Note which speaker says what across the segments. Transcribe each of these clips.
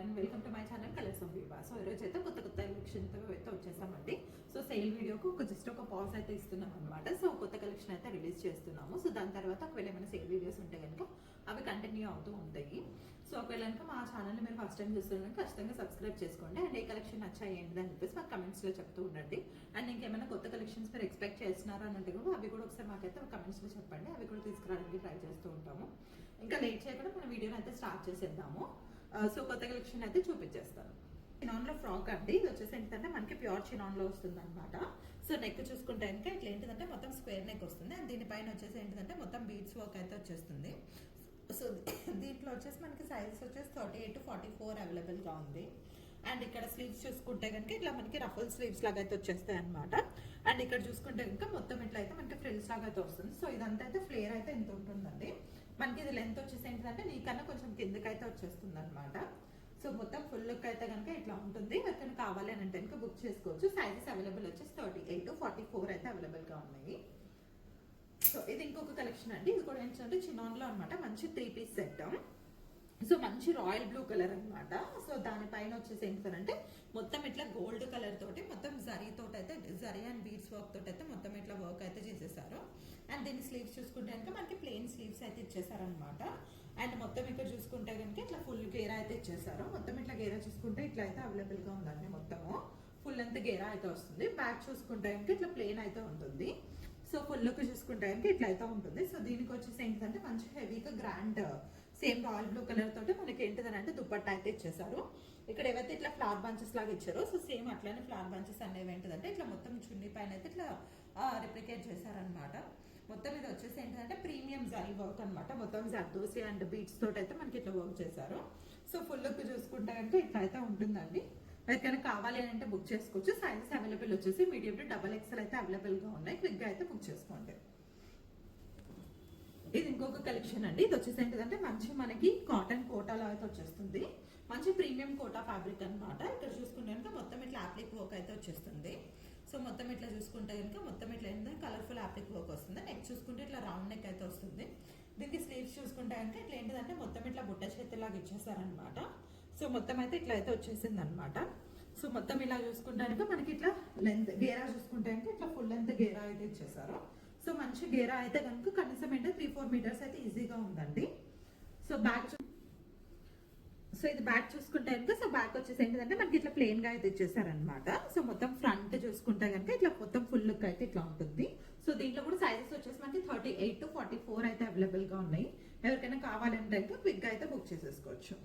Speaker 1: Everyone, welcome to my channel colours of viva. So ఈరోజు అయితే కొత్త కలెక్షన్తో అయితే వచ్చేసామండి. సో సేల్ వీడియోకు జస్ట్ ఒక పాజ్ అయితే ఇస్తున్నాం అనమాట. సో కొత్త కలెక్షన్ అయితే రిలీజ్ చేస్తున్నాము. సో దాని తర్వాత ఒకవేళ ఏమైనా సేల్ వీడియోస్ ఉంటే కనుక అవి కంటిన్యూ అవుతూ ఉంటాయి. సో ఒకవేళ కనుక మా ఛానల్ని మీరు ఫస్ట్ టైం చూస్తున్నారు ఖచ్చితంగా సబ్స్క్రైబ్ చేసుకోండి. అండ్ ఏ కలెక్షన్ నచ్చాయి ఏంటి అని చెప్పేసి మాకు కమెంట్స్లో చెప్తూ ఉండండి. అండ్ ఇంకేమైనా కొత్త కలెక్షన్స్ మీరు ఎక్స్పెక్ట్ చేస్తున్నారా అని అంటే కూడా అవి కూడా ఒకసారి మాకైతే కమెంట్స్లో చెప్పండి. అవి కూడా తీసుకురావడానికి ట్రై చేస్తూ ఉంటాము. ఇంకా లేట్ చేయకుండా మన వీడియోని అయితే స్టార్ట్ చేసేద్దాము. సో కొత్త కలెక్షన్ అయితే చూపించేస్తాను. చినాన్లో ఫ్రాక్ అండి. ఇది వచ్చేసి ఏంటంటే మనకి ప్యూర్ చినాన్లో వస్తుంది అనమాట. సో నెక్ చూసుకుంటే కనుక ఇట్లా ఏంటిదంటే మొత్తం స్క్వేర్ నెక్ వస్తుంది. అండ్ దీనిపైన వచ్చేసి ఏంటంటే మొత్తం బీడ్స్ వర్క్ అయితే వచ్చేస్తుంది. సో దీంట్లో వచ్చేసి మనకి సైజెస్ వచ్చేసి 38 to 44 అవైలబుల్గా ఉంది. అండ్ ఇక్కడ స్లీవ్స్ చూసుకుంటే కనుక ఇట్లా మనకి రఫుల్ స్లీవ్స్ లాగా అయితే వచ్చేస్తాయి అనమాట. అండ్ ఇక్కడ చూసుకుంటే కనుక మొత్తం ఇట్లా అయితే మనకి ఫ్రిల్స్ లాగా అయితే వస్తుంది. సో ఇదంతా అయితే ఫ్లేర్ అయితే ఇంత ఉంటుందండి. మనకి ఇది లెంత్ వచ్చేసి ఏంటంటే నీకన్నా కొంచెం కిందకైతే వచ్చేస్తుంది అనమాట. సో మొత్తం ఫుల్ లుక్ అయితే కనుక ఇట్లా ఉంటుంది. ఎవరికైనా కావాలి అని అంటే కనుక బుక్ చేసుకోవచ్చు. సైజెస్ అవైలబుల్ వచ్చేసి 38 to 44 అయితే అవైలబుల్గా ఉన్నాయి. సో ఇది ఇంకొక కలెక్షన్ అండి. ఇది కూడా ఏంటంటే చినాన్లో అనమాట. మంచి 3 piece సెట్. సో మంచి రాయల్ బ్లూ కలర్ అనమాట. సో దానిపైన వచ్చేసి ఏంటంటే మొత్తం ఇట్లా గోల్డ్ కలర్ తోటి మొత్తం జరీ తోటి అయితే జరీ అండ్ బీడ్స్ వర్క్ తోటి అయితే మొత్తం ఇట్లా వర్క్ అయితే చేసేసారు. అండ్ దీని స్లీవ్స్ చూసుకుంటే కనుక మనకి ప్లెయిన్ స్లీవ్స్ అయితే ఇచ్చేసారనమాట. అండ్ మొత్తం ఇక్కడ చూసుకుంటే కనుక ఇట్లా ఫుల్ గేరా అయితే ఇచ్చేసారు. మొత్తం ఇట్లా గేరా చూసుకుంటే ఇట్లా అయితే అవైలబుల్గా ఉందండి. మొత్తము ఫుల్ లెంత్ గేరా అయితే వస్తుంది. బ్యాక్ చూసుకుంటే కనుక ఇట్లా ప్లెయిన్ అయితే ఉంటుంది. సో ఫుల్ లుక్ చూసుకుంటే కనుక ఇట్లా అయితే ఉంటుంది. సో దీనికి వచ్చేసి ఏంటంటే మంచి హెవీగా grand same royal blue colour తోటి మనకి ఏంటిదని అంటే దుపట్టా అయితే ఇచ్చేసారు. ఇక్కడ ఏవైతే ఇట్లా ఫ్లవర్ బంచెస్ లాగా ఇచ్చారో సో సేమ్ అట్లానే ఫ్లవర్ బంచెస్ అనేవి ఏంటిదంటే ఇట్లా మొత్తం చున్నీ పైన అయితే ఇట్లా రిప్లికేట్ చేశారనమాట. మొత్తం ఇది వచ్చేసి ఏంటంటే ప్రీమియం జరీ వర్క్ అనమాట. మొత్తం జర్దోసి అండ్ బీట్స్ తోటి అయితే మనకి ఇట్లా వర్క్ చేశారు. సో ఫుల్ లుక్ చూసుకుంటే అంటే ఇట్లా అయితే ఉంటుందండి. ఎవరికైనా కావాలి అని అంటే బుక్ చేసుకోవచ్చు. సైజెస్ అవైలబుల్ వచ్చేసి మీడియం టు XXL అయితే అవైలబుల్గా ఉన్నాయి. క్విక్గా అయితే బుక్ చేసుకోండి. ఇది ఇంకొక కలెక్షన్ అండి. ఇది వచ్చేసి ఏంటంటే మంచి మనకి కాటన్ కోటాలో అయితే వచ్చేస్తుంది. మంచి ప్రీమియం కోటా ఫ్యాబ్రిక్ అనమాట. ఇక్కడ చూసుకుంటే కనుక మొత్తం ఇట్లా యాప్లిక్ వర్క్ అయితే వచ్చేస్తుంది. సో మొత్తం ఇట్లా చూసుకుంటే కనుక మొత్తం ఇట్లా ఏంటంటే కలర్ఫుల్ యాప్లిక్ వర్క్ వస్తుంది. నెక్ చూసుకుంటే ఇట్లా రౌండ్ నెక్ అయితే వస్తుంది. దీనికి స్లీవ్స్ చూసుకుంటే కనుక ఇట్లా ఏంటంటే మొత్తం ఇట్లా బుట్ట చేతిలాగా ఇచ్చేసారనమాట. సో మొత్తం అయితే ఇట్లా అయితే వచ్చేసింది అనమాట. సో మొత్తం ఇలా చూసుకుంటే కనుక మనకి ఇట్లా లెంత్ గేరా చూసుకుంటే కనుక ఇట్లా ఫుల్ లెంత్ గేరా అయితే ఇచ్చేసారు. సో మంచి గేరా అయితే కనుక కనీసం ఏంటంటే 3-4 మీటర్స్ అయితే ఈజీగా ఉందండి. సో బ్యాక్ సో ఇది బ్యాక్ చూసుకుంటే కనుక సో బ్యాక్ వచ్చేసి ఏంటంటే మనకి ఇట్లా ప్లెయిన్ గా అయితే ఇచ్చేసారనమాట. సో మొత్తం ఫ్రంట్ చూసుకుంటే కనుక ఇట్లా మొత్తం ఫుల్ లుక్ అయితే ఇట్లా ఉంటుంది. సో దీంట్లో కూడా సైజెస్ వచ్చేసి మనకి 38 to 44 అయితే అవైలబుల్ గా ఉన్నాయి. ఎవరికైనా కావాలంటే క్విక్ గా అయితే బుక్ చేసేసుకోవచ్చు.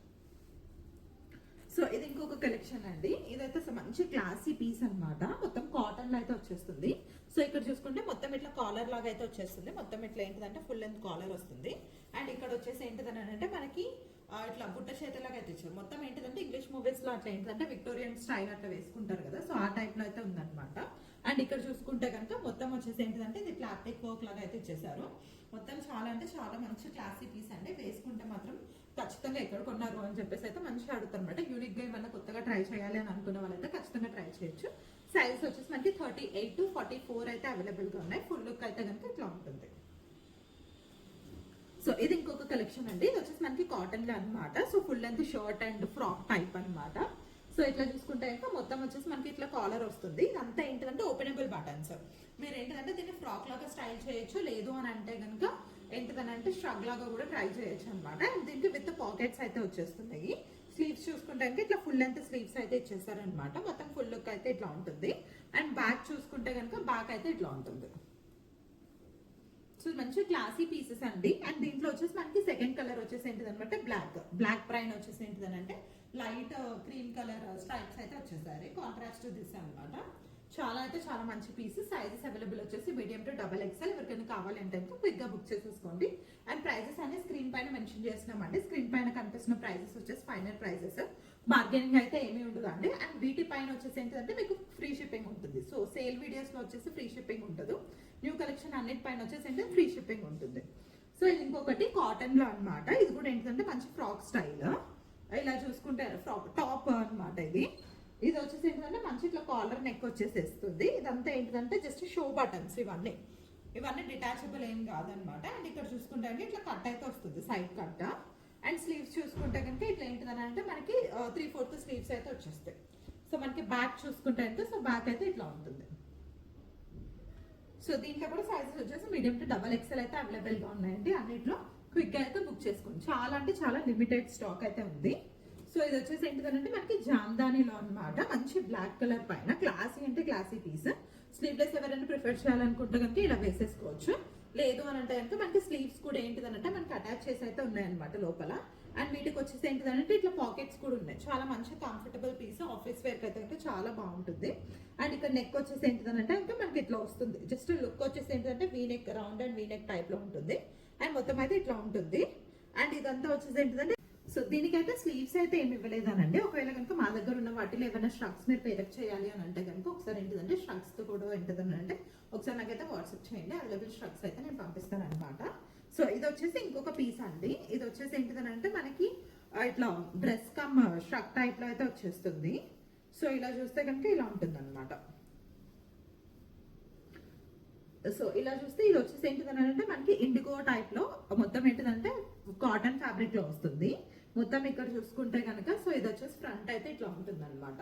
Speaker 1: సో ఇది ఇంకొక కలెక్షన్ అండి. ఇదైతే మంచి క్లాసీ పీస్ అనమాట. మొత్తం కాటన్ లో అయితే వచ్చేస్తుంది. సో ఇక్కడ చూసుకుంటే మొత్తం ఇట్లా కాలర్ లాగా అయితే వచ్చేస్తుంది. మొత్తం ఇట్లా ఏంటిదంటే ఫుల్ లెంత్ కాలర్ వస్తుంది. అండ్ ఇక్కడ వచ్చేసి ఏంటిదని అంటే మనకి ఇట్లా బుట్ట చేతిలాగా అయితే ఇచ్చారు. మొత్తం ఏంటిదంటే ఇంగ్లీష్ మూవీస్ లో అట్లా ఏంటిదంటే విక్టోరియన్ స్టైల్ అట్లా వేసుకుంటారు కదా. సో ఆ టైప్ లో అయితే ఉందన్నమాట. అండ్ ఇక్కడ చూసుకుంటే కనుక మొత్తం వచ్చేసి ఏంటిదంటే ఇది ప్లాస్టిక్ వర్క్ లాగా అయితే ఇచ్చేసారు. మొత్తం చాలా అంటే చాలా మంచి క్లాసీ పీస్ అండి. వేసుకుంటే మాత్రం ఖచ్చితంగా ఎక్కడ కొన్నారు అని చెప్పేసి అయితే మంచిగా అడుగుతారు అనమాట. యూనిక్ గా ఏమన్నా కొత్తగా ట్రై చేయాలి అని అనుకున్న వాళ్ళైతే ఖచ్చితంగా ట్రై చేయొచ్చు. సైజ్ వచ్చేసి మనకి 38 to 44 అయితే అవైలబుల్ గా ఉన్నాయి. ఫుల్ లుక్ అయితే కనుక ఇట్లా ఉంటుంది. సో ఇది ఇంకొక కలెక్షన్ అండి. ఇది వచ్చేసి మనకి కాటన్ లో అనమాట. So full length shirt and frock type అనమాట. సో ఇట్లా చూసుకుంటే కనుక మొత్తం వచ్చేసి మనకి ఇట్లా కాలర్ వస్తుంది. ఇదంతా ఏంటంటే ఓపెనబుల్ బటన్స్. మీరు ఏంటంటే దీన్ని ఫ్రాక్ లాగా స్టైల్ చేయొచ్చు. లేదు అని అంటే కనుక ఏంటిదనంటే స్ట్రగ్ లాగా కూడా ట్రై చేయొచ్చు అనమాట. అండ్ దీనికి విత్ పాకెట్స్ అయితే వచ్చేస్తున్నాయి. స్లీవ్స్ చూసుకుంటే ఇట్లా ఫుల్ లెంత్ స్లీవ్స్ అయితే ఇచ్చేసారనమాట. మొత్తం ఫుల్ లుక్ అయితే ఇట్లా ఉంటుంది. అండ్ బ్యాక్ చూసుకుంటే కనుక బ్యాక్ అయితే ఇట్లా ఉంటుంది. సో మంచి క్లాసీ పీసెస్ అండి. అండ్ దీంట్లో వచ్చేసి మనకి సెకండ్ కలర్ వచ్చేసి ఏంటిదనమాట బ్లాక్ ప్రైన్ వచ్చేసి ఏంటిదనంటే లైట్ క్రీమ్ కలర్ స్ట్రైప్స్ అయితే వచ్చేసారు. కాంట్రాస్ట్ దిస్ అనమాట. చాలా అయితే చాలా మంచి పీసెస్. సైజెస్ అవైలబుల్ వచ్చేసి మీడియం టు XXL. ఎవరికైనా కావాలంటే క్విక్ గా బుక్ చేసేసుకోండి. అండ్ ప్రైజెస్ అనేది స్క్రీన్ పైన మెన్షన్ చేస్తున్నామండి. స్క్రీన్ పైన కనిపిస్తున్న ప్రైజెస్ వచ్చేసి ఫైనల్ ప్రైజెస్. బార్గెనింగ్ అయితే ఏమీ ఉండదు అండి. అండ్ వీటి పైన వచ్చేసి ఏంటంటే మీకు ఫ్రీ షిప్పింగ్ ఉంటుంది. సో సేల్ వీడియోస్ లో వచ్చేసి ఫ్రీ షిప్పింగ్ ఉంటుంది. న్యూ కలెక్షన్ అన్నిటి పైన వచ్చేసి ఏంటంటే ఫ్రీ షిప్పింగ్ ఉంటుంది. సో ఇది ఇంకొకటి కాటన్ లో అనమాట. ఇది కూడా ఏంటంటే మంచి ఫ్రాక్ స్టైల్. ఇలా చూసుకుంటే ఫ్రాక్ టాప్ అనమాట. ఇది వచ్చేసి ఏంటంటే మంచి ఇట్లా కాలర్ నెక్ వచ్చేసేస్తుంది. ఇదంతా ఏంటంటే జస్ట్ షో బటన్స్. ఇవన్నీ డిటాచబుల్ ఏం కాదనమాట. అండ్ ఇక్కడ చూసుకుంటే ఇట్లా కట్ అయితే వస్తుంది. Side cut. అండ్ స్లీవ్స్ చూసుకుంటే కనుక ఇట్లా ఏంటిదని అంటే మనకి 3/4 స్లీవ్స్ అయితే వచ్చేస్తాయి. సో మనకి బ్యాక్ చూసుకుంటే అంటే సో బ్యాక్ అయితే ఇట్లా ఉంటుంది. సో దీంట్లో కూడా సైజెస్ వచ్చేసి మీడియం టు XXL అయితే అవైలబుల్గా ఉన్నాయండి. అన్నిట్లో క్విక్గా అయితే బుక్ చేసుకోండి. చాలా అంటే చాలా లిమిటెడ్ స్టాక్ అయితే ఉంది. సో ఇది వచ్చేసి ఏంటిదంటే మనకి జామ్దానీలో అన్నమాట. మంచి బ్లాక్ కలర్ పైన క్లాసీ అంటే క్లాసీ పీస్. స్లీవ్లెస్ ఎవరైనా ప్రిఫర్ చేయాలనుకుంటే కనుక ఇలా వేసేసుకోవచ్చు. లేదు అని అంటే కనుక మనకి స్లీవ్స్ కూడా ఏంటిదనంటే మనకి అటాచ్ చేసి అయితే ఉన్నాయన్నమాట లోపల. అండ్ వీటికి వచ్చేసి ఏంటిదంటే ఇట్లా పాకెట్స్ కూడా ఉన్నాయి. చాలా మంచి కంఫర్టబుల్ పీస్. ఆఫీస్ వేర్కి అయితే కనుక చాలా బాగుంటుంది. అండ్ ఇక్కడ నెక్ వచ్చేసి ఏంటిదనంటే ఇంకా మనకి ఇట్లా వస్తుంది. జస్ట్ లుక్ వచ్చేసి ఏంటంటే V neck, round and V neck type లో ఉంటుంది. అండ్ మొత్తం అయితే ఇట్లా ఉంటుంది. అండ్ ఇదంతా వచ్చేసి ఏంటిదంటే సో దీనికైతే స్లీవ్స్ అయితే ఏమి ఇవ్వలేదనండి. ఒకవేళ కనుక మా దగ్గర ఉన్న వాటిలో ఏమైనా స్ట్రక్స్ మీరు పేరప్ చేయాలి అని అంటే కనుక ఒకసారి ఏంటిదంటే స్ట్రక్స్ తో కూడా ఏంటిదని అంటే ఒకసారి నాకైతే వాట్సాప్ చేయండి. అవైలబుల్ స్ట్రక్స్ అయితే నేను పంపిస్తాను అనమాట. సో ఇది వచ్చేసి ఇంకొక పీస్ అండి. ఇది వచ్చేసి ఏంటిదని అంటే మనకి ఇట్లా డ్రెస్ కమ్ స్ట్రక్ టైప్ లో అయితే వచ్చేస్తుంది. సో ఇలా చూస్తే కనుక ఇలా ఉంటుంది అనమాట. సో ఇలా చూస్తే ఇది వచ్చేసి ఏంటిదని అంటే మనకి ఇండిగో టైప్ లో మొత్తం ఏంటిదంటే కాటన్ ఫ్యాబ్రిక్ లో వస్తుంది. మొత్తం ఇక్కడ చూసుకుంటే కనుక సో ఇది వచ్చేసి ఫ్రంట్ అయితే ఇట్లా ఉంటుంది అనమాట.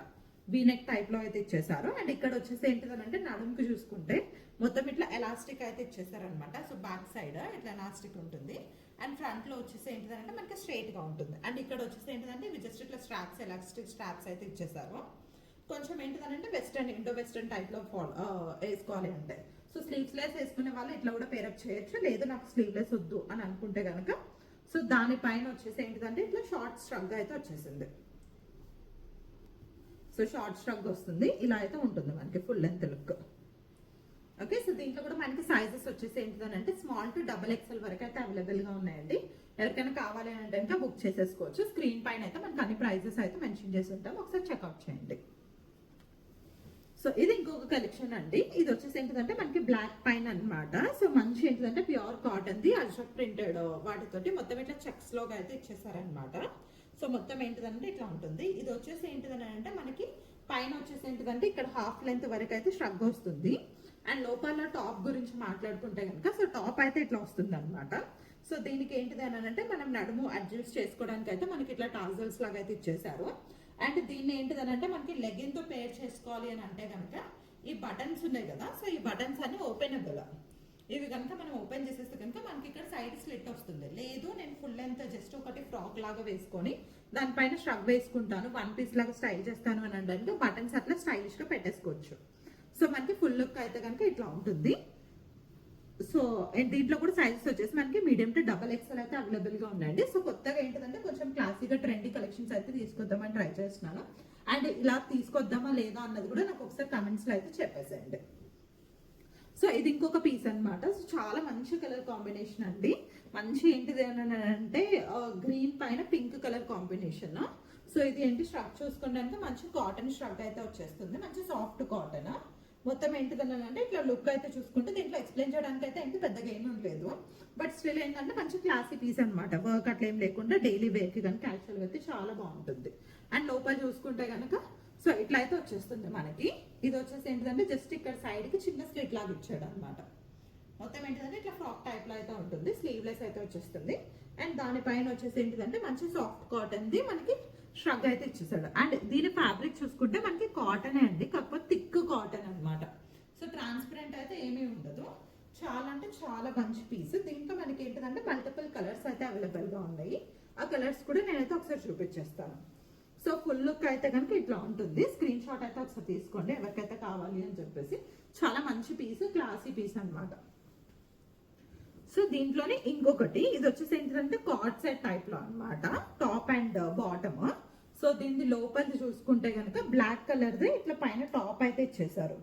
Speaker 1: వీనెక్ టైప్ లో అయితే ఇచ్చేసారు. అండ్ ఇక్కడ వచ్చేసి ఏంటిదనంటే నడుముకి చూసుకుంటే మొత్తం ఇట్లా ఎలాస్టిక్ అయితే ఇచ్చేసారు అనమాట. సో బ్యాక్ సైడ్ ఇట్లా ఎలాస్టిక్ ఉంటుంది. అండ్ ఫ్రంట్ లో వచ్చేసి ఏంటిదంటే మనకి స్ట్రైట్ గా ఉంటుంది. అండ్ ఇక్కడ వచ్చేసి ఏంటిదంటే ఇవి జస్ట్ ఇట్లా స్ట్రాప్స్, ఎలాస్టిక్ స్ట్రాప్స్ అయితే ఇచ్చేసారు. కొంచెం ఏంటిదనంటే వెస్టర్న్, ఇండో వెస్టర్న్ టైప్ లో వేసుకోవాలి అంటే సో స్లీవ్స్ లెస్ వేసుకునే వాళ్ళు ఇట్లా కూడా పేరప్ చేయొచ్చు. లేదు నాకు స్లీవ్లెస్ వద్దు అని అనుకుంటే కనుక సో దానిపైన వచ్చేసి ఏంటిదంటే ఇట్లా షార్ట్ స్ట్రగ్ అయితే వచ్చేసింది. సో షార్ట్ స్ట్రగ్ వస్తుంది. ఇలా అయితే ఉంటుంది మనకి full length look. Okay, so దీంట్లో కూడా మనకి సైజెస్ వచ్చేసి ఏంటిదనంటే స్మాల్ టు XXL వరకు అయితే అవైలబుల్ గా ఉన్నాయండి. ఎవరికైనా కావాలి అంటే ఇంకా బుక్ చేసేసుకోవచ్చు. స్క్రీన్ పైన అయితే మనకి అన్ని ప్రైజెస్ అయితే మెన్షన్ చేసి ఉంటాం. ఒకసారి చెక్అవుట్ చేయండి. సో ఇది ఇంకొక కలెక్షన్ అండి. ఇది వచ్చేసి ఏంటిదంటే మనకి బ్లాక్ పైన అన్నమాట. సో మంచి ఏంటిదంటే pure cotton the ajrakh printed వాటితోటి మొత్తం ఇట్లా చెక్స్ లోగా అయితే ఇచ్చేసారనమాట. సో మొత్తం ఏంటిదంటే ఇట్లా ఉంటుంది. ఇది వచ్చేసి ఏంటిదని అంటే మనకి పైన వచ్చేసి ఏంటిదంటే ఇక్కడ హాఫ్ లెంత్ వరకు అయితే స్ట్రగ్ వస్తుంది. అండ్ లోపల టాప్ గురించి మాట్లాడుకుంటే కనుక సో టాప్ అయితే ఇట్లా వస్తుంది అనమాట. సో దీనికి ఏంటిది అని అంటే మనం నడుము అడ్జస్ట్ చేసుకోవడానికి అయితే మనకి ఇట్లా టాజల్స్ లాగా అయితే ఇచ్చేసారు. అండ్ దీన్ని ఏంటిదని అంటే మనకి లెగిన్ తో పేర్ చేసుకోవాలి అని అంటే కనుక ఈ బటన్స్ ఉన్నాయి కదా, సో ఈ బటన్స్ అన్ని ఓపెనబుల్. ఇవి కనుక మనం ఓపెన్ చేసేస్తే కనుక మనకి ఇక్కడ సైడ్ స్లిట్ వస్తుంది. లేదు నేను ఫుల్ లెంత్ జస్ట్ ఒకటి ఫ్రాక్ లాగా వేసుకొని దానిపైన స్ట్రగ్ వేసుకుంటాను, వన్ పీస్ లాగా స్టైల్ చేస్తాను అని అంటే బటన్స్ అట్లా స్టైలిష్ గా పెట్టేసుకోవచ్చు. సో మనకి ఫుల్ లుక్ అయితే కనుక ఇట్లా ఉంటుంది. సో దీంట్లో కూడా సైజెస్ వచ్చేసి మనకి మీడియం టు XXL అయితే అవైలబుల్ గా ఉన్నాయండి. సో కొత్తగా ఏంటంటే కొంచెం క్లాసీగా ట్రెండీ కలెక్షన్స్ అయితే తీసుకొద్దామని ట్రై చేస్తున్నాను. అండ్ ఇలా తీసుకొద్దామా లేదా అన్నది కూడా నాకు ఒకసారి కమెంట్స్ లో అయితే చెప్పేసేయండి. సో ఇది ఇంకొక పీస్ అన్నమాట. సో చాలా మంచి కలర్ కాంబినేషన్ అండి. మంచి ఏంటిది అని అంటే గ్రీన్ పైన పింక్ కలర్ కాంబినేషన్. సో ఇది ఏంటి స్ట్రక్ చూసుకోవడానికి మంచి కాటన్ స్ట్రక్ అయితే వచ్చేస్తుంది. మంచి సాఫ్ట్ కాటన్. మొత్తం ఏంటిదని అంటే ఇట్లా లుక్ అయితే చూసుకుంటే దీంట్లో ఎక్స్ప్లెయిన్ చేయడానికి అయితే ఏంటి పెద్దగా ఏమీ లేదు. బట్ స్టిల్ ఏంటంటే మంచి క్లాసీ పీస్ అనమాట. వర్క్ అట్లా ఏం లేకుండా డైలీ వేర్ కి కనుక యాక్చువల్గా అయితే చాలా బాగుంటుంది. అండ్ లోపల చూసుకుంటే కనుక సో ఇట్లా అయితే వచ్చేస్తుంది మనకి. ఇది వచ్చేసి ఏంటంటే జస్ట్ ఇక్కడ సైడ్ కి చిన్న స్లిట్ లాగా ఇచ్చాడు అనమాట. మొత్తం ఏంటంటే ఇట్లా ఫ్రాక్ టైప్ లో అయితే ఉంటుంది. స్లీవ్లెస్ అయితే వచ్చేస్తుంది. అండ్ దానిపైన వచ్చేసి ఏంటిదంటే మంచి సాఫ్ట్ కాటన్ ది మనకి స్ట్రగ్ అయితే ఇచ్చేసాడు. అండ్ దీని ఫ్యాబ్రిక్ చూసుకుంటే మనకి కాటన్ అండి, కాకపోతే థిక్ కాటన్ అనమాట. సో ట్రాన్స్పరెంట్ అయితే ఏమీ ఉండదు. చాలా అంటే చాలా మంచి పీస్. దీంట్లో మనకి ఏంటంటే మల్టిపుల్ కలర్స్ అయితే అవైలబుల్ గా ఉన్నాయి. ఆ కలర్స్ కూడా నేనైతే ఒకసారి చూపించేస్తాను. సో ఫుల్ లుక్ అయితే కనుక ఇట్లా ఉంటుంది. స్క్రీన్ షాట్ అయితే ఒకసారి తీసుకోండి ఎవరికైతే కావాలి అని చెప్పేసి. చాలా మంచి పీస్, క్లాసీ పీస్ అనమాట. సో దీంట్లోనే ఇంకొకటి ఇది వచ్చేసి ఏంటంటే కార్డ్ సెట్ టైప్ లో అనమాట. Top and bottom. సో దీని లోపల చూసుకుంటే కనుక బ్లాక్ కలర్ ది ఇట్లా పైన టాప్ అయితే ఇచ్చేసారు.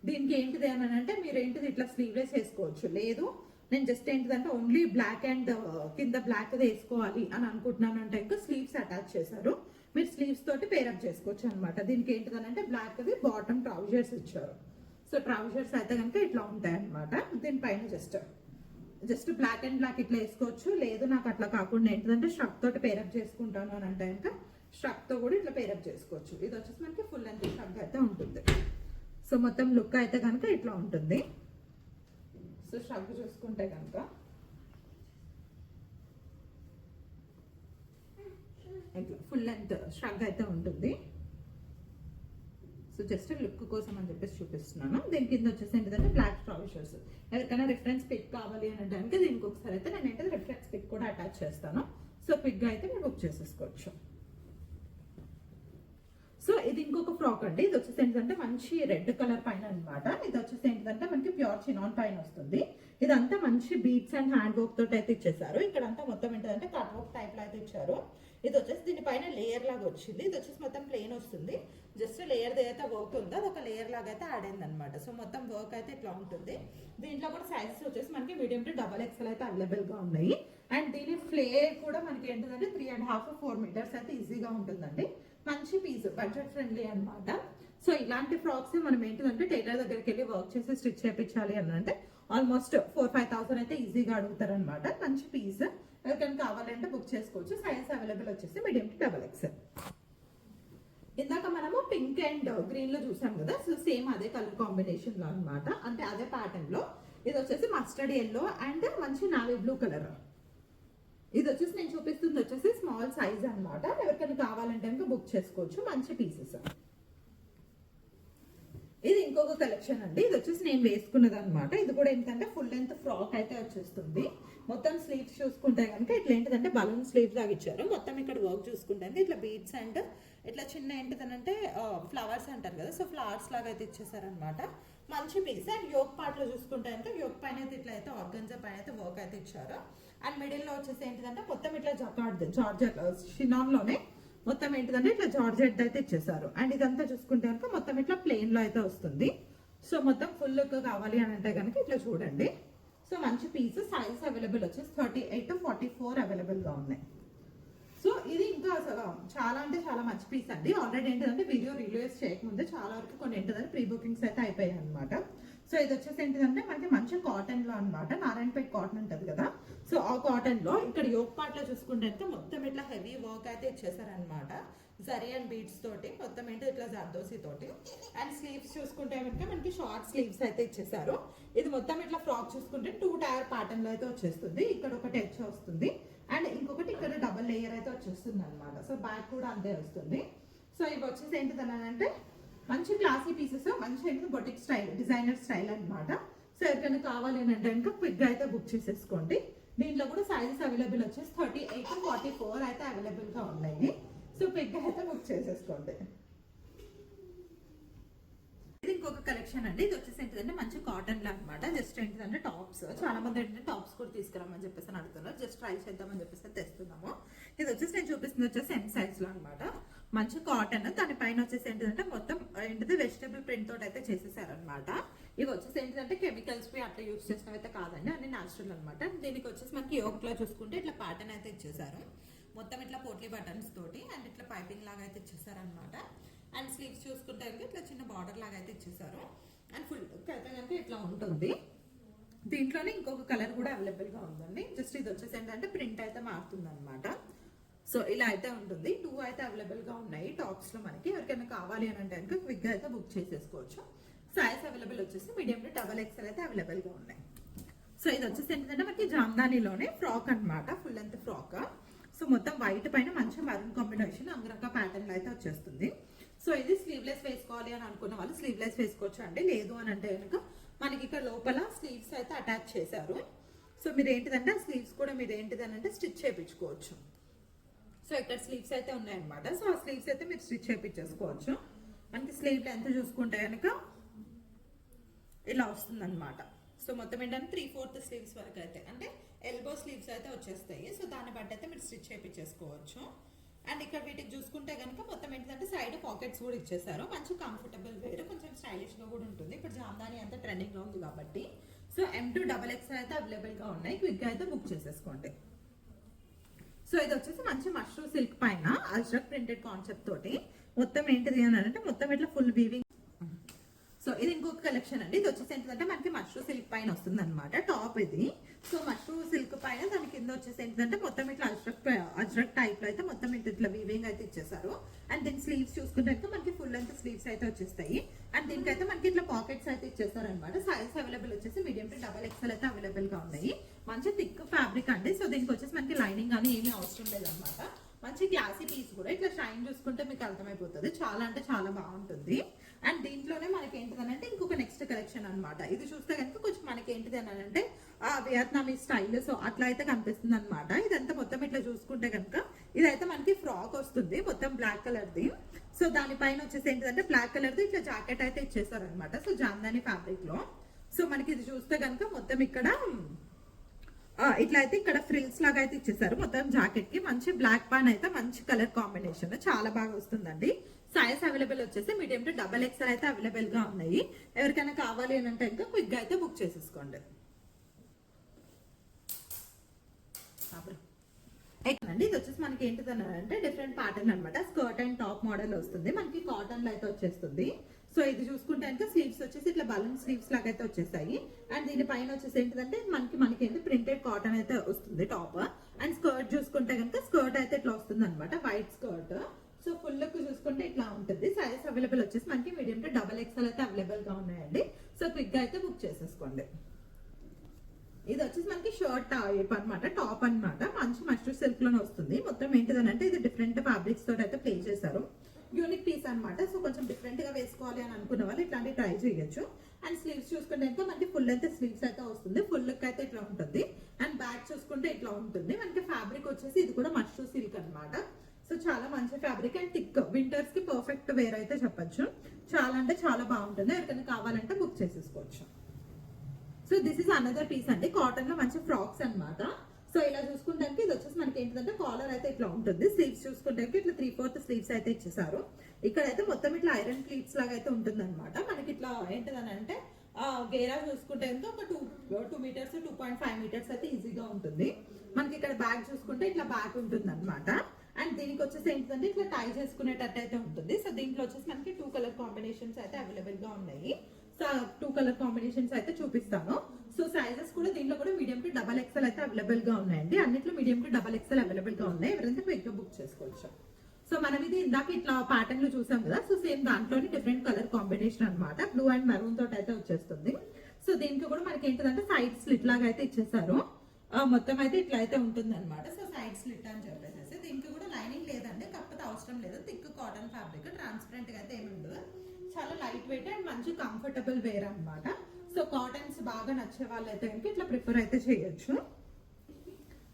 Speaker 1: దీనికి ఏంటిది అని అంటే మీరు ఏంటిది ఇట్లా స్లీవ్లెస్ వేసుకోవచ్చు. లేదు నేను జస్ట్ ఏంటిదంటే ఓన్లీ బ్లాక్ అండ్ కింద బ్లాక్ వేసుకోవాలి అని అనుకుంటున్నాను అంటే ఇంకా స్లీవ్స్ అటాచ్ చేశారు. మీరు స్లీవ్స్ తోటి పేరప్ చేసుకోవచ్చు అనమాట. దీనికి ఏంటిదని అంటే బ్లాక్ ది బాటమ్ ట్రౌజర్స్ ఇచ్చారు. సో ట్రౌజర్స్ అయితే కనుక ఇట్లా ఉంటాయి అనమాట. దీనిపైన జస్ట్ బ్లాక్ అండ్ బ్లాక్ ఇట్లా వేసుకోవచ్చు. లేదు నాకు అట్లా కాకుండా ఏంటంటే స్ట్రక్ తోటి పేరప్ చేసుకుంటాను అని అంటే ఇంకా స్ట్రక్ తో కూడా ఇట్లా పేరప్ చేసుకోవచ్చు. ఇది వచ్చేసి మనకి ఫుల్ లెంత్ స్ట్రక్ అయితే ఉంటుంది. సో మొత్తం లుక్ అయితే కనుక ఇట్లా ఉంటుంది. సో స్ట్రక్ చూసుకుంటే కనుక ఫుల్ లెంత్ ష్రగ్ అయితే ఉంటుంది. సో జస్ట్ లుక్ కోసం అని చెప్పేసి చూపిస్తున్నాను. దీని కింద వచ్చేసి ఏంటంటే బ్లాక్ ట్రౌజర్స్. ఎవరికైనా రిఫరెన్స్ పిక్ కావాలి అనడానికి దీనికి ఒకసారి అయితే నేను ఏంటంటే రిఫరెన్స్ పిక్ కూడా అటాచ్ చేస్తాను. సో పిక్గా అయితే మీరు బుక్ చేసేసుకోవచ్చు. సో ఇది ఇంకొక ఫ్రాక్ అండి. ఇది వచ్చేసి ఏంటంటే మంచి రెడ్ కలర్ పైన అనమాట. ఇది వచ్చేసి ఏంటంటే మనకి ప్యూర్ చినాన్ పైన వస్తుంది. ఇదంతా మంచి బీట్స్ అండ్ హ్యాండ్ వర్క్ తోటి అయితే ఇచ్చేసారు. ఇక్కడంతా మొత్తం ఏంటంటే కట్ వర్క్ టైప్ లో అయితే ఇచ్చారు. ఇది వచ్చేసి దీనిపైన లేయర్ లాగా వచ్చింది. ఇది వచ్చేసి మొత్తం ప్లెయిన్ వస్తుంది. జస్ట్ లేయర్ ఏదైతే వర్క్ ఉందో అది ఒక లేయర్ లాగా అయితే యాడ్ అయింది అనమాట. సో మొత్తం వర్క్ అయితే ఇట్లా ఉంటుంది. దీంట్లో కూడా సైజెస్ వచ్చేసి మనకి మీడియం టు డబల్ ఎక్స్ఎల్ అయితే అవైలబుల్ గా ఉన్నాయి. అండ్ దీని ఫ్లేర్ కూడా మనకి ఏంటంటే 3.5-4 మీటర్స్ అయితే ఈజీగా ఉంటుందండి. మంచి పీస్, బడ్జెట్ ఫ్రెండ్లీ అనమాట. సో ఇలాంటి ఫ్రాక్స్ మనం ఏంటంటే టైలర్ దగ్గరికి వెళ్ళి వర్క్ చేసి స్టిచ్ చేయించాలి అని అంటే ఆల్మోస్ట్ 4-5,000 అయితే ఈజీగా అడుగుతారు అనమాట. మంచి పీస్, ఎవరికైనా కావాలంటే బుక్ చేసుకోవచ్చు. సైజ్ అవైలబుల్ వచ్చేసి మీడియం టు డబల్ ఎక్స్ఎల్. ఇందాక మనము పింక్ అండ్ గ్రీన్ లో చూసాం కదా. సో సేమ్ అదే కలర్ కాంబినేషన్ లో అనమాట. అంటే అదే ప్యాటర్న్ లో ఇది వచ్చేసి మస్టర్డ్ ఎల్లో అండ్ మంచి నావీ బ్లూ కలర్. ఇది వచ్చేసి నేను చూపిస్తుంది వచ్చేసి స్మాల్ సైజ్ అనమాట. ఎవరికైనా కావాలంటే కనుక బుక్ చేసుకోవచ్చు. మంచి పీసెస్. ఇది ఇంకొక కలెక్షన్ అండి. ఇది వచ్చేసి నేను వేసుకున్నది అనమాట. ఇది కూడా ఏంటంటే ఫుల్ లెంత్ ఫ్రాక్ అయితే వచ్చేస్తుంది. మొత్తం స్లీవ్స్ చూసుకుంటే కనుక ఇట్లా ఏంటంటే బలూన్ స్లీవ్స్ లాగా ఇచ్చారు. మొత్తం ఇక్కడ వర్క్ చూసుకుంటే ఇట్లా బీడ్స్ అండ్ ఇట్లా చిన్న ఏంటిదనంటే ఫ్లవర్స్ అంటారు కదా. సో ఫ్లవర్స్ లాగా అయితే ఇచ్చేసారనమాట. మంచి పీస్. అండ్ యోక్ పార్ట్ లో చూసుకుంటే అంటే యోక్ పైన అయితే ఇట్లా అయితే ఆర్గన్జా పైన అయితే వర్క్ అయితే ఇచ్చారు. అండ్ మిడిల్ లో వచ్చేసి ఏంటిదంటే మొత్తం ఇట్లా జార్జెట్ షినాన్ లోనే మొత్తం ఏంటిదంటే ఇట్లా జార్జెట్ అయితే ఇచ్చేసారు. అండ్ ఇదంతా చూసుకుంటే కనుక మొత్తం ఇట్లా ప్లెయిన్ లో అయితే వస్తుంది. సో మొత్తం ఫుల్ లుక్ కావాలి అని అంటే కనుక ఇట్లా చూడండి. సో మంచి పీస్. సైజ్ అవైలబుల్ వచ్చేసి 38 to 44 అవైలబుల్ గా ఉన్నాయి. సో ఇది ఇంకా అసలు చాలా అంటే చాలా మంచి పీస్ అండి. ఆల్రెడీ ఏంటంటే వీడియో రిలీజ్ చేయకముందే చాలా వరకు కొన్ని ఏంటంటే ప్రీ బుకింగ్స్ అయితే అయిపోయాయి అనమాట. సో ఇది వచ్చేసి ఏంటంటే మనకి మంచి కాటన్ లో అనమాట. నారాయణపేట కాటన్ ఉంటది కదా. సో ఆ కాటన్ లో ఇక్కడ యోక్ పార్ట్ లో చూసుకుంటే మొత్తం ఇట్లా హెవీ వర్క్ అయితే ఇచ్చేసారనమాట. జరీ అండ్ బీడ్స్ తోటి మొత్తం ఏంటి ఇట్లా జర్దోసి తోటి. అండ్ స్లీవ్స్ చూసుకుంటే కనుక మనకి షార్ట్ స్లీవ్స్ అయితే ఇచ్చేసారు. ఇది మొత్తం ఇట్లా ఫ్రాక్ చూసుకుంటే 2 టైర్ ప్యాటర్న్ లో అయితే వచ్చేస్తుంది. ఇక్కడ ఒకటి హెచ్ వస్తుంది అండ్ ఇంకొకటి ఇక్కడ డబల్ లేయర్ అయితే వచ్చేస్తుంది అనమాట. సో బ్యాక్ కూడా అంతే వస్తుంది. సో ఇవి వచ్చేసి ఏంటిదనంటే మంచి క్లాసీ పీసెస్, మంచి ఏంటి బొటిక్ స్టైల్, డిజైనర్ స్టైల్ అనమాట. సో ఎవరికైనా కావాలి అని అంటే కనుక క్విక్ అయితే బుక్ చేసేసుకోండి. దీంట్లో కూడా సైజెస్ అవైలబుల్ వచ్చేసి 38 to 44 అయితే అవైలబుల్ గా ఉన్నాయి. సో క్విక్ అయితే బుక్ చేసేసుకోండి. ఇది ఇంకొక కలెక్షన్ అండి. ఇది వచ్చేసి ఏంటంటే మంచి కాటన్ లా అనమాట. జస్ట్ ఏంటంటే టాప్స్, చాలా మంది ఏంటంటే టాప్స్ కూడా తీసుకురామని చెప్పేసి అడుగుతున్నారు. జస్ట్ ట్రై చేద్దామని చెప్పేసి తెస్తున్నాము. ఇది వచ్చేసి నేను చూపిస్తుంది వచ్చేసి ఎం సైజ్ లో అనమాట. మంచి కాటన్, దానిపైన వచ్చేసి ఏంటంటే మొత్తం ఏంటిది వెజిటబుల్ ప్రింట్ తోటి అయితే చేసేసారనమాట. ఇవి వచ్చేసి ఏంటంటే కెమికల్స్ అట్లా యూస్ చేసినవి అయితే కాదండి, అన్ని న్యాచురల్ అనమాట. దీనికి వచ్చేసి మనకి యోక్ లో చూసుకుంటే ఇట్లా ప్యాటర్న్ అయితే ఇచ్చేసారు. మొత్తం ఇట్లా పోట్లీ బటన్స్ తోటి అండ్ ఇట్లా పైపింగ్ లాగా అయితే ఇచ్చేసారనమాట. అండ్ స్లీవ్స్ చూసుకుంటే ఇట్లా చిన్న బార్డర్ లాగా అయితే ఇచ్చేసారు. అండ్ ఫుల్ అయితే కనుక ఇట్లా ఉంటుంది. దీంట్లోనే ఇంకొక కలర్ కూడా అవైలబుల్ గా ఉందండి. జస్ట్ ఇది వచ్చేసి ఏంటంటే ప్రింట్ అయితే మారుతుంది అనమాట. సో ఇలా అయితే ఉంటుంది. 2 అయితే అవైలబుల్ గా ఉన్నాయి టాప్స్ లో. మనకి ఎవరికైనా కావాలి అని అంటే కనుక క్విక్ గా అయితే బుక్ చేసేసుకోవచ్చు. సైజ్ అవైలబుల్ వచ్చేసి మీడియం టు డబల్ ఎక్స్ఎల్ అయితే అవైలబుల్ గా ఉన్నాయి. సో ఇది వచ్చేసి ఏంటంటే మనకి జామ్దానిలోనే ఫ్రాక్ అనమాట. Full length frock. సో మొత్తం వైట్ పైన మంచి మరూన్ కాంబినేషన్ అంగరక ప్యాటర్న్ లో అయితే వచ్చేస్తుంది. సో ఇది స్లీవ్లెస్ వేసుకోవాలి అని అనుకున్న వాళ్ళు స్లీవ్లెస్ వేసుకోవచ్చు అండి. లేదు అని అంటే కనుక మనకి ఇక్కడ లోపల స్లీవ్స్ అయితే అటాచ్ చేశారు. సో మీరు ఏంటిదంటే ఆ స్లీవ్స్ కూడా మీరు ఏంటిదని అంటే స్టిచ్ చేయించుకోవచ్చు. సో ఇక్కడ స్లీవ్స్ అయితే ఉన్నాయన్నమాట. సో ఆ స్లీవ్స్ అయితే మీరు స్టిచ్ చేయించేసుకోవచ్చు. మనకి స్లీవ్ లెంత్ చూసుకుంటే కనుక ఇలా వస్తుంది అనమాట. సో మొత్తం ఏంటంటే 3/4 స్లీవ్స్ వరకు అయితే అంటే ఎల్బో స్లీవ్స్ అయితే వచ్చేస్తాయి. సో దాన్ని బట్టి అయితే మీరు స్టిచ్ చేయించేసుకోవచ్చు. అండ్ ఇక్కడ వీటికి చూసుకుంటే కనుక మొత్తం ఏంటంటే సైడ్ పాకెట్స్ కూడా ఇచ్చేసారు. మంచి కంఫర్టబుల్ వేర్, కొంచెం స్టైలిష్ గా కూడా ఉంటుంది. ఇప్పుడు జామ్దాని అంతా ట్రెండింగ్ లో ఉంది కాబట్టి. సో M2XXL అయితే అవైలబుల్ గా ఉన్నాయి. క్విక్ గా అయితే బుక్ చేసేసుకోండి. సో ఇది వచ్చేసి మంచి మష్రూమ్ సిల్క్ పైన అజ్రక్ ప్రింటెడ్ కాన్సెప్ట్ తోటి మొత్తం ఏంటిది అని అంటే మొత్తం ఇట్లా ఫుల్ వీవింగ్. సో ఇది ఇంకొక కలెక్షన్ అండి. ఇది వచ్చేసి ఏంటంటే మనకి మష్రూమ్ సిల్క్ పైన వస్తుంది అనమాట టాప్ ఇది. సో మష్రూమ్ సిల్క్ పైన దాని కింద వచ్చేసి ఏంటంటే మొత్తం ఇట్లా అజ్రక్ టైప్ లో అయితే మొత్తం ఇట్లా వీవింగ్ అయితే ఇచ్చేసారు. అండ్ దీని స్లీవ్స్ చూసుకుంటే మనకి ఫుల్ లెంత్ స్లీవ్స్ అయితే వచ్చేస్తాయి. అండ్ దీనికైతే మనకి ఇట్లా పాకెట్స్ అయితే ఇచ్చేస్తారు అనమాట. సైజ్ అవైలబుల్ వచ్చేసి మీడియం టు డబల్ ఎక్స్ఎల్ అయితే అవైలబుల్ గా ఉన్నాయి. మంచి థిక్ ఫ్యాబ్రిక్ అండి. సో దీనికి వచ్చేసి మనకి లైనింగ్ కానీ ఏమీ అవసరం లేదనమాట. మంచి క్లాసీ పీస్ కూడా. ఇట్లా షైన్ చూసుకుంటే మీకు అర్థమైపోతుంది, చాలా అంటే చాలా బాగుంటుంది. అండ్ దీంట్లోనే మనకి ఏంటిదనంటే ఇంకొక నెక్స్ట్ కలెక్షన్ అనమాట. ఇది చూస్తే కనుక కొంచెం మనకి ఏంటిది అని అంటే వియత్నామీ స్టైల్, సో అట్లా అయితే కనిపిస్తుంది అనమాట. ఇదంతా మొత్తం ఇట్లా చూసుకుంటే కనుక ఇదైతే మనకి ఫ్రాక్ వస్తుంది మొత్తం బ్లాక్ కలర్ది. సో దానిపైన వచ్చేసి ఏంటిదంటే బ్లాక్ కలర్ది ఇట్లా జాకెట్ అయితే ఇచ్చేసారు అనమాట. సో జామ్దాని ఫ్యాబ్రిక్ లో. సో మనకి ఇది చూస్తే కనుక మొత్తం ఇక్కడ ఇట్లా అయితే ఇక్కడ ఫ్రిల్స్ లాగా అయితే ఇచ్చేసారు మొత్తం జాకెట్ కి. మంచి బ్లాక్ పాన్ అయితే మంచి కలర్ కాంబినేషన్, చాలా బాగా వస్తుందండి. సైజ్ అవైలబుల్ వచ్చేసి మీడియం టు డబల్ ఎక్స్ఎల్ అయితే అవైలబుల్ గా ఉన్నాయి. ఎవరికైనా కావాలి అని అంటే ఇంకా క్విక్ గా అయితే బుక్ చేసేసుకోండి. అండి ఇది వచ్చేసి మనకి ఏంటిదని అంటే డిఫరెంట్ ప్యాటర్న్ అనమాట. స్కర్ట్ అండ్ టాప్ మోడల్ వస్తుంది మనకి, కాటన్ లో అయితే వచ్చేస్తుంది. సో ఇది చూసుకుంటే కనుక స్లీవ్స్ వచ్చేసి ఇట్లా బలూన్ స్లీవ్స్ లాగా అయితే వచ్చేస్తాయి. అండ్ దీని పైన వచ్చేసి ఏంటిదంటే మనకి ఏంటి ప్రింటెడ్ కాటన్ అయితే వస్తుంది టాప్. అండ్ స్కర్ట్ చూసుకుంటే కనుక స్కర్ట్ అయితే ఇట్లా వస్తుంది అనమాట, white skirt. So full look చూసుకుంటే ఇట్లా ఉంటుంది. సైజ్ అవైలబుల్ వచ్చేసి మనకి మీడియం టు డబల్ ఎక్స్ఎల్ అయితే అవైలబుల్ గా ఉన్నాయండి. సో క్విక్ గా అయితే బుక్ చేసేసుకోండి. ఇది వచ్చేసి మనకి షర్ట్ టైప్ అనమాట, టాప్ అనమాట. మంచి మస్టర్డ్ సిల్క్ లోనే వస్తుంది. మొత్తం ఏంటిదని అంటే ఇది డిఫరెంట్ ఫ్యాబ్రిక్స్ తోటి అయితే ప్లే చేశారు. యూనిక్ పీస్ అనమాట. సో కొంచెం డిఫరెంట్ గా వేసుకోవాలి అని అనుకున్న వాళ్ళు ఇట్లాంటి ట్రై చేయొచ్చు. అండ్ స్లీవ్స్ చూసుకుంటే ఇంకా మనకి ఫుల్ అయితే స్లీవ్స్ అయితే వస్తుంది. ఫుల్ లుక్ అయితే ఇట్లా ఉంటుంది. అండ్ బ్యాక్ చూసుకుంటే ఇట్లా ఉంటుంది. మనకి ఫ్యాబ్రిక్ వచ్చేసి ఇది కూడా మస్టర్డ్ సిల్క్ అనమాట. సో చాలా మంచి ఫ్యాబ్రిక్ అండ్ థిక్, వింటర్స్ కి పర్ఫెక్ట్ వేర్ అయితే చెప్పొచ్చు. చాలా అంటే చాలా బాగుంటుంది. ఎవరికైనా కావాలంటే బుక్ చేసేసుకోవచ్చు. So this is another piece అండి, కాటన్ లో మంచి ఫ్రాక్స్ అనమాట. సో ఇలా చూసుకుంటే ఇది వచ్చేసి మనకి ఏంటంటే కాలర్ అయితే ఇట్లా ఉంటుంది. స్లీవ్స్ చూసుకుంటే ఇట్లా 3/4 స్లీవ్స్ అయితే ఇచ్చేసారు. ఇక్కడైతే మొత్తం ఇట్లా ఐరన్ ప్లీట్స్ లాగా అయితే ఉంటుంది అనమాట. మనకి ఇట్లా ఏంటిదని అంటే గేరా చూసుకుంటే ఒక 2 మీటర్స్ 2.5 మీటర్స్ అయితే ఈజీగా ఉంటుంది. మనకి ఇక్కడ బ్యాగ్ చూసుకుంటే ఇట్లా బ్యాగ్ ఉంటుంది అనమాట. అండ్ దీనికి వచ్చేసి ఏంటంటే ఇట్లా టై చేసుకునేటట్టు అయితే ఉంటుంది. సో దీంట్లో వచ్చేసి మనకి 2 కలర్ కాంబినేషన్స్ అయితే అవైలబుల్ గా ఉన్నాయి. సో 2 కలర్ కాంబినేషన్స్ అయితే చూపిస్తాను. సో సైజెస్ కూడా దీంట్లో కూడా మీడియం టు డబల్ ఎక్స్ఎల్ అయితే అవైలబుల్ గా ఉన్నాయండి. అన్నిట్లో medium to double XL available గా ఉన్నాయి. ఎవరైతే క్విక్ గా బుక్ చేసుకోవచ్చు. సో మనం ఇది ఇందాక ఇట్లా ప్యాటర్న్ లో చూసాం కదా. సో సేమ్ దాంట్లోనే డిఫరెంట్ కలర్ కాంబినేషన్ అనమాట. బ్లూ అండ్ మెరూన్ తోటి అయితే వచ్చేస్తుంది. సో దీనికి కూడా మనకి ఏంటంటే సైడ్ స్లిట్ లాగా అయితే ఇచ్చేసారు. మొత్తం అయితే ఇట్లా అయితే ఉంటుంది అనమాట. సో సైడ్ స్లిట్ అని చెప్పేసి దీనికి కూడా లైనింగ్ లేదండి, కాకపోతే అవసరం లేదు. థిక్ కాటన్ ఫ్యాబ్రిక్, ట్రాన్స్పరెంట్ గా అయితే ఏమి ఉండదు. చాలా లైట్ వెయిట్ అండ్ మంచి కంఫర్టబుల్ వేర్ అనమాట. సో కాటన్స్ బాగా నచ్చే వాళ్ళు అయితే కనుక ఇట్లా ప్రిఫర్ అయితే చేయొచ్చు.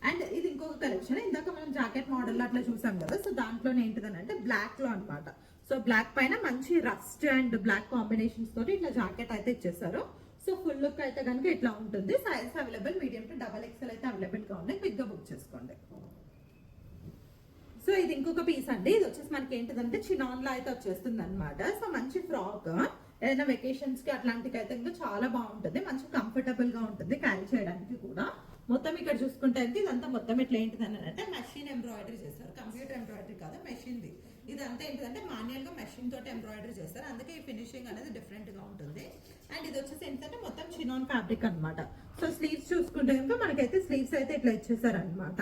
Speaker 1: అండ్ ఇది ఇంకొక కలెక్షన్, ఇందాక మనం జాకెట్ మోడల్ అట్లా చూసాం కదా. సో దాంట్లోనే ఏంటిదని అంటే బ్లాక్ లో అనమాట. సో బ్లాక్ పైన మంచి రస్ట్ అండ్ బ్లాక్ కాంబినేషన్స్ తోటి ఇట్లా జాకెట్ అయితే ఇచ్చేసారు. సో ఫుల్ లుక్ అయితే కనుక ఇట్లా ఉంటుంది. Size available medium to double XL అయితే అవైలబుల్ గా ఉన్నాయి. క్విక్ గా బుక్ చేసుకోండి. సో ఇది ఇంకొక పీస్ అండి. ఇది వచ్చేసి మనకి ఏంటిదంటే చినాన్ లా అయితే వచ్చేస్తుంది అనమాట. సో మంచి ఫ్రాక్, ఏదైనా వెకేషన్స్ కి అట్లాంటికి అయితే ఇంకా చాలా బాగుంటుంది. మంచి కంఫర్టబుల్ గా ఉంటుంది క్యారీ చేయడానికి కూడా. మొత్తం ఇక్కడ చూసుకుంటే ఇదంతా మొత్తం ఇట్లా ఏంటిదని అంటే మెషిన్ ఎంబ్రాయిడరీ చేస్తారు. కంప్యూటర్ ఎంబ్రాయిడరీ కాదు, మెషిన్ది. ఇదంతా ఏంటిదంటే మాన్యువల్ గా మెషిన్ తోటి ఎంబ్రాయిడరీ చేస్తారు. అందుకే ఈ ఫినిషింగ్ అనేది డిఫరెంట్ గా ఉంటుంది. అండ్ ఇది వచ్చేసి ఏంటంటే మొత్తం చినాన్ ఫ్యాబ్రిక్ అనమాట. సో స్లీవ్స్ చూసుకుంటే కనుక మనకైతే స్లీవ్స్ అయితే ఇట్లా ఇచ్చేసారు అనమాట.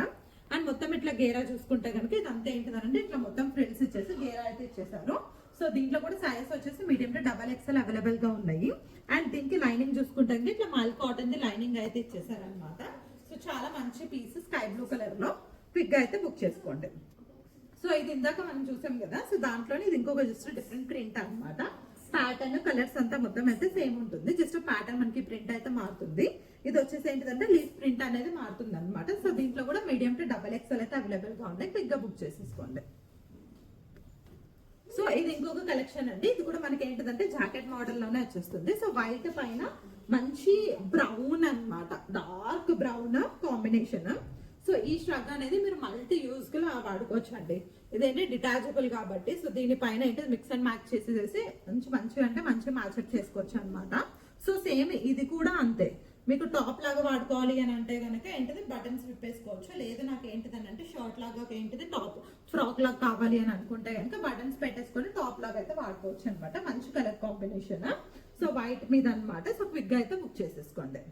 Speaker 1: అండ్ మొత్తం ఇట్లా గేరా చూసుకుంటే కనుక ఇదంతా ఏంటిదంటే ఇట్లా మొత్తం ఫ్రిల్స్ ఇచ్చేసి గేరా అయితే ఇచ్చేసారు. సో దీంట్లో కూడా సైజ్ వచ్చేసి medium to double XL available గా ఉన్నాయి. అండ్ దీనికి లైనింగ్ చూసుకుంటే ఇట్లా మల్ కాటన్ ది లైనింగ్ అయితే ఇచ్చేసారు అనమాట. సో చాలా మంచి పీస్, స్కై బ్లూ కలర్ లో. క్విక్ గా అయితే బుక్ చేసుకోండి. సో ఇది ఇందాక మనం చూసాం కదా. సో దాంట్లోనే ఇది ఇంకొక జస్ట్ డిఫరెంట్ ప్రింట్ అనమాట. ప్యాటర్న్ కలర్స్ అంతా మొత్తం అయితే సేమ్ ఉంటుంది. జస్ట్ ప్యాటర్న్ మనకి ప్రింట్ అయితే మారుతుంది. ఇది వచ్చేసి ఏంటిదంటే లీఫ్ ప్రింట్ అనేది మారుతుంది అనమాట. సో దీంట్లో కూడా మీడియం టు డబల్ ఎక్స్ఎల్ అయితే అవైలబుల్ గా ఉన్నాయి. క్విక్ గా బుక్ చేసేసుకోండి. సో ఇది ఇంకొక కలెక్షన్ అండి. ఇది కూడా మనకి ఏంటిదంటే జాకెట్ మోడల్ లోనే వచ్చేస్తుంది. సో వైట్ పైన మంచి బ్రౌన్ అనమాట, డార్క్ బ్రౌన్ కాంబినేషన్. సో ఈ ష్రగ్ అనేది మీరు మల్టీ యూజ్ గా వాడుకోవచ్చు అండి. ఇదేంటి డిటాచబుల్ కాబట్టి. సో దీనిపైన ఏంటి మిక్స్ అండ్ మ్యాచ్ చేసేసి మంచిగా అంటే మంచి మ్యాచ్ చేసుకోవచ్చు అనమాట. సో సేమ్ ఇది కూడా అంతే. మీకు టాప్ లాగా వాడుకోవాలి అని అంటే కనుక ఏంటిది బటన్స్ విప్పేసుకోవచ్చు. లేదు నాకు ఏంటిదని అంటే షార్ట్ లాగా ఏంటిది టాప్ ఫ్రాక్ లాగా కావాలి అని అనుకుంటే కనుక బటన్స్ పెట్టేసుకొని టాప్ లాగా అయితే వాడుకోవచ్చు అనమాట. మంచి కలర్ కాంబినేషన్. సో వైట్ మీద అనమాట. సో క్విక్ గా అయితే బుక్ చేసేసుకోండి.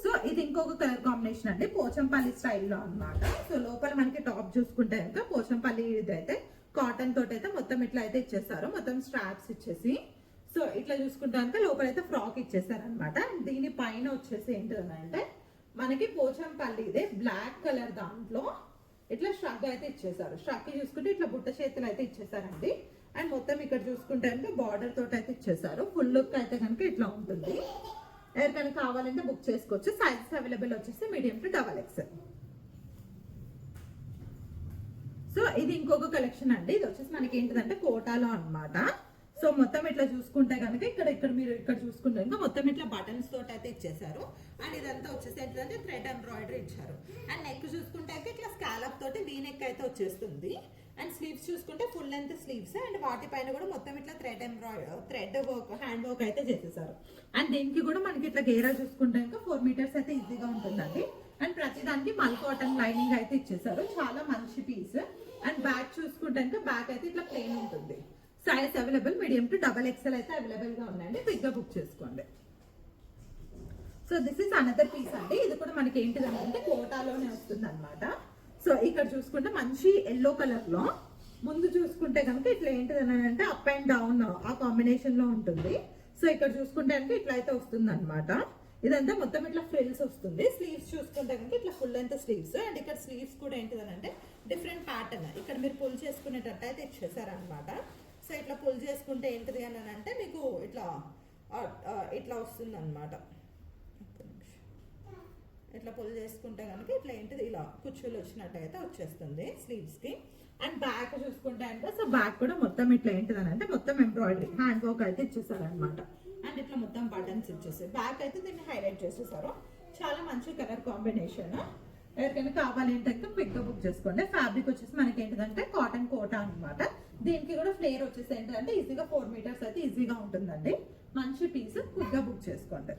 Speaker 1: సో ఇది ఇంకొక కలర్ కాంబినేషన్ అండి, పోచంపల్లి స్టైల్లో అనమాట. సో లోపల మనకి టాప్ చూసుకుంటే కనుక పోచంపల్లి ఇది అయితే కాటన్ తోటి అయితే మొత్తం ఇట్లా అయితే ఇచ్చేస్తారు. మొత్తం స్ట్రాప్స్ ఇచ్చేసి సో ఇట్లా చూసుకుంటే కనుక లోపల అయితే ఫ్రాక్ ఇచ్చేసారు అనమాట. దీని పైన వచ్చేసి ఏంటంటే మనకి పోచంపల్లి ఇదే బ్లాక్ కలర్ దాంట్లో ఇట్లా స్ట్రగ్ అయితే ఇచ్చేసారు. స్ట్రక్ చూసుకుంటే ఇట్లా బుట్ట చేతులు అయితే ఇచ్చేసారండి. అండ్ మొత్తం ఇక్కడ చూసుకుంటే అంటే బార్డర్ తోటి అయితే ఇచ్చేసారు. ఫుల్ లుక్ అయితే కనుక ఇట్లా ఉంటుంది. ఎవరికైనా కావాలంటే బుక్ చేసుకోవచ్చు. సైజెస్ అవైలబుల్ వచ్చేసి మీడియం టు XXL. సో ఇది ఇంకొక కలెక్షన్ అండి. ఇది వచ్చేసి మనకి ఏంటిదంటే కోటాలో అన్నమాట. సో మొత్తం ఇట్లా చూసుకుంటే కనుక ఇక్కడ మీరు ఇక్కడ చూసుకుంటే కనుక మొత్తం ఇట్లా బటన్స్ తోటి అయితే ఇచ్చేసారు. అండ్ ఇదంతా వచ్చేసి ఏంటంటే థ్రెడ్ ఎంబ్రాయిడరీ ఇచ్చారు. అండ్ నెక్ చూసుకుంటే ఇట్లా స్కాలప్ తోటి వీ నెక్ అయితే వచ్చేస్తుంది. అండ్ స్లీవ్స్ చూసుకుంటే ఫుల్ లెంత్ స్లీవ్స్. అండ్ వాటిపైన కూడా మొత్తం ఇట్లా థ్రెడ్ వర్క్ హ్యాండ్ వర్క్ అయితే చేసేసారు. అండ్ దీనికి కూడా మనకి ఇట్లా గేరా చూసుకుంటే 4 మీటర్స్ అయితే ఈజీగా ఉంటుందండి. అండ్ ప్రతిదానికి మల్ కాటన్ లైనింగ్ అయితే ఇచ్చేసారు. చాలా మంచి పీస్. అండ్ బ్యాక్ చూసుకుంటే బ్యాక్ అయితే ఇట్లా ప్లెయిన్ ఉంటుంది. Size available medium to XXL అయితే అవైలబుల్ గా ఉన్నాయండి. క్విక్ గా బుక్ చేసుకోండి. So this is another piece అండి. ఇది కూడా మనకి ఏంటిది అంటే కోటాలోనే వస్తుంది అనమాట. సో ఇక్కడ చూసుకుంటే మంచి ఎల్లో కలర్ లో ముందు చూసుకుంటే కనుక ఇట్లా ఏంటిది అంటే అప్ అండ్ డౌన్ ఆ కాంబినేషన్ లో ఉంటుంది. సో ఇక్కడ చూసుకుంటే కనుక ఇట్లా అయితే వస్తుంది అనమాట. ఇదంతా మొత్తం ఇట్లా ఫ్రిల్స్ వస్తుంది. స్లీవ్స్ చూసుకుంటే కనుక ఇట్లా ఫుల్ లెంత్ స్లీవ్స్. అండ్ ఇక్కడ స్లీవ్స్ కూడా ఏంటిది అంటే డిఫరెంట్ ప్యాటర్న్. ఇక్కడ మీరు పుల్ చేసుకునేటట్టు అయితే ఇచ్చేసారు అనమాట. సో ఇట్లా పుల్ చేసుకుంటే ఏంటిది అని అంటే మీకు ఇట్లా వస్తుంది అనమాట. ఇట్లా పుల్ చేసుకుంటే కనుక ఇట్లా ఏంటిది ఇలా కుచ్చులు వచ్చినట్టు అయితే వచ్చేస్తుంది స్లీవ్స్ కి. అండ్ బ్యాక్ చూసుకుంటే అంటే సో బ్యాక్ కూడా మొత్తం ఇట్లా ఏంటిది అని అంటే మొత్తం ఎంబ్రాయిడరీ హ్యాండ్ వర్క్ అయితే ఇచ్చేసారు అనమాట. అండ్ ఇట్లా మొత్తం బటన్స్ ఇచ్చేసారు. బ్యాక్ అయితే దీన్ని హైలైట్ చేసేసారు. చాలా మంచి కలర్ కాంబినేషన్. ఎవరికైనా కావాలంటే క్విక్ గా బుక్ చేసుకోండి. ఫ్యాబ్రిక్ వచ్చేసి మనకి ఏంటిదంటే కాటన్ కోటా అనమాట. దీనికి కూడా ఫ్లేర్ వచ్చేసి ఏంటంటే ఈజీగా 4 మీటర్స్ అయితే ఈజీగా ఉంటుందండి. మంచి పీస్ క్విక్ గా బుక్ చేసుకోండి.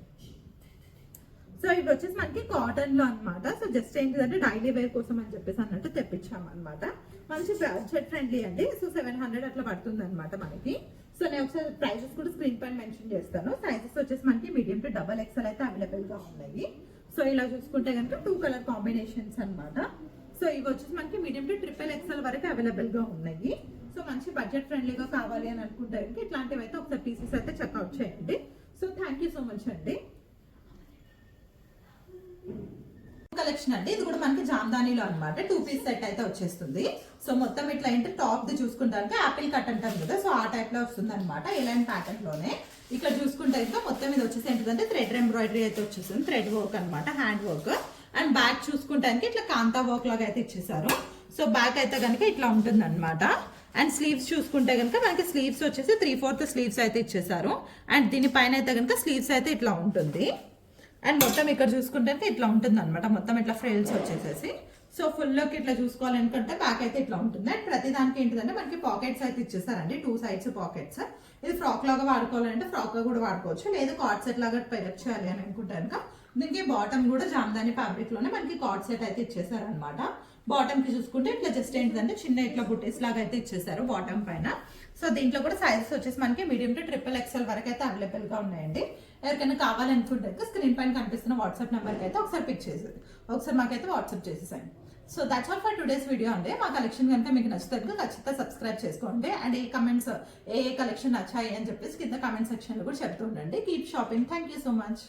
Speaker 1: సో ఇవి వచ్చేసి మనకి కాటన్ లో అనమాట. సో జస్ట్ ఏంటిదంటే డైలీ వేర్ కోసం అని చెప్పేసి అన్నట్టు తెప్పించాము అనమాట. మంచి బడ్జెట్ ఫ్రెండ్లీ అండి. సో 700 అట్లా పడుతుంది అనమాట మనకి. సో నేను ఒకసారి ప్రైజెస్ కూడా స్క్రీన్ పైన మెన్షన్ చేస్తాను. సైజెస్ వచ్చేసి మనకి మీడియం టు XXL అయితే అవైలబుల్ గా ఉన్నాయి. సో ఇలా చూసుకుంటే కనుక 2 కలర్ కాంబినేషన్స్ అనమాట. సో ఇవి వచ్చేసి మనకి మీడియం టు XXL వరకు అవైలబుల్ గా ఉన్నాయి. సో మంచి బడ్జెట్ ఫ్రెండ్లీగా కావాలి అని అనుకుంటే కనుక ఇట్లాంటివి అయితే ఒకసారి పీసెస్ అయితే చెక్అవుట్ చేయండి. So thank you so much అండి. కలెక్షన్ అండి. ఇది కూడా మనకి జామ్దానీలో అనమాట. 2 పీస్ సెట్ అయితే వచ్చేస్తుంది. సో మొత్తం ఇట్లా ఏంటి టాప్ ది చూసుకుంటే ఆపిల్ కట్ అంటాం కదా. సో ఆ టైప్ లో వస్తుంది అనమాట. ఇలాంటి ప్యాటర్న్ లోనే ఇక్కడ చూసుకుంటే ఇంకా మొత్తం ఇది వచ్చేసి ఏంటంటే థ్రెడ్ ఎంబ్రాయిడరీ అయితే వచ్చేస్తుంది. థ్రెడ్ వర్క్ అనమాట, హ్యాండ్ వర్క్. అండ్ బ్యాక్ చూసుకుంటే ఇట్లా కాంతా వర్క్ లాగా అయితే ఇచ్చేసారు. సో బ్యాక్ అయితే కనుక ఇట్లా ఉంటుంది అనమాట. అండ్ స్లీవ్స్ చూసుకుంటే కనుక మనకి స్లీవ్స్ వచ్చేసి 3/4 స్లీవ్స్ అయితే ఇచ్చేసారు. అండ్ దీనిపైన అయితే కనుక స్లీవ్స్ అయితే ఇట్లా ఉంటుంది. అండ్ మొత్తం ఇక్కడ చూసుకుంటే ఇట్లా ఉంటుంది అనమాట. మొత్తం ఇట్లా ఫ్రిల్స్ వచ్చేసేసి. సో ఫుల్ లుక్ ఇట్లా చూసుకోవాలనుకుంటే బ్యాక్ అయితే ఇట్లా ఉంటుంది. అండ్ ప్రతి దానికి ఏంటిదంటే మనకి పాకెట్స్ అయితే ఇచ్చేసారండి. 2 సైడ్స్ పాకెట్స్. ఇది ఫ్రాక్ లాగా వాడుకోవాలంటే ఫ్రాక్ గా కూడా వాడుకోవచ్చు. లేదా కార్డ్ సెట్ లాగా పెరప్ చేయాలి అని అనుకుంటే కనుక దీనికి బాటమ్ కూడా జామ్దాని ఫ్యాబ్రిక్ లోనే మనకి కార్డ్ సెట్ అయితే ఇచ్చేసారు అనమాట. బాటమ్ కి చూసుకుంటే ఇట్లా జస్ట్ ఏంటిదంటే చిన్న ఇట్లా బుటీస్ లాగా అయితే ఇచ్చేసారు బాటమ్ పైన. సో దీంట్లో కూడా సైజెస్ వచ్చేసి మనకి మీడియం టు XXL వరకు అయితే అవైలబుల్ గా ఉన్నాయండి. ఎవరికైనా కావాలనుకుంటే స్క్రీన్ పైన కనిపిస్తున్న వాట్సాప్ నెంబర్కి అయితే ఒకసారి పిక్ చేసేది ఒకసారి మాకైతే వాట్సాప్ చేసేసాను. So that's all for today's video అండి. మా కలెక్షన్ కనుక మీకు నచ్చితే ఖచ్చితంగా సబ్స్క్రైబ్ చేసుకోండి. అండ్ ఈ కమెంట్స్ ఏ కలెక్షన్ నచ్చాయి అని చెప్పేసి కింద కమెంట్ సెక్షన్ లో కూడా చెప్తూ ఉండండి. Keep shopping. Thank you so much.